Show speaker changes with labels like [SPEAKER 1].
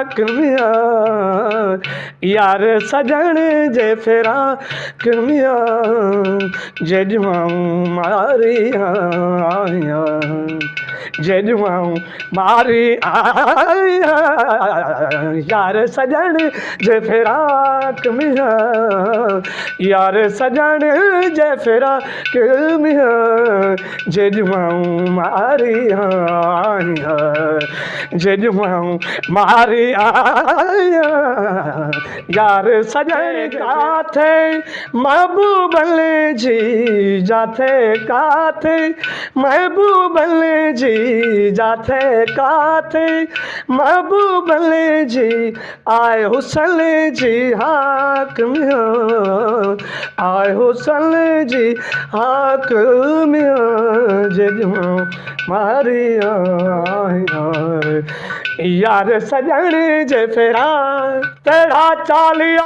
[SPEAKER 1] फिराक में यार सजण जे फिराक में जेॾियूं मारी आया जेॾियूं मारी आया यार सजण जे फिराक में यार सजण जे फिराक में जेॾियूं मारी आया जेॾियूं मारी आया यार सजण काथे महबूबन जी जाथे काथे महबूबन जी जाथे काथे महबूबन जी आए हुसन जी हाक में आए हुसन जी हाक में जेॾियूं मारी आया यार सजण जे फिराक तेरा चालिया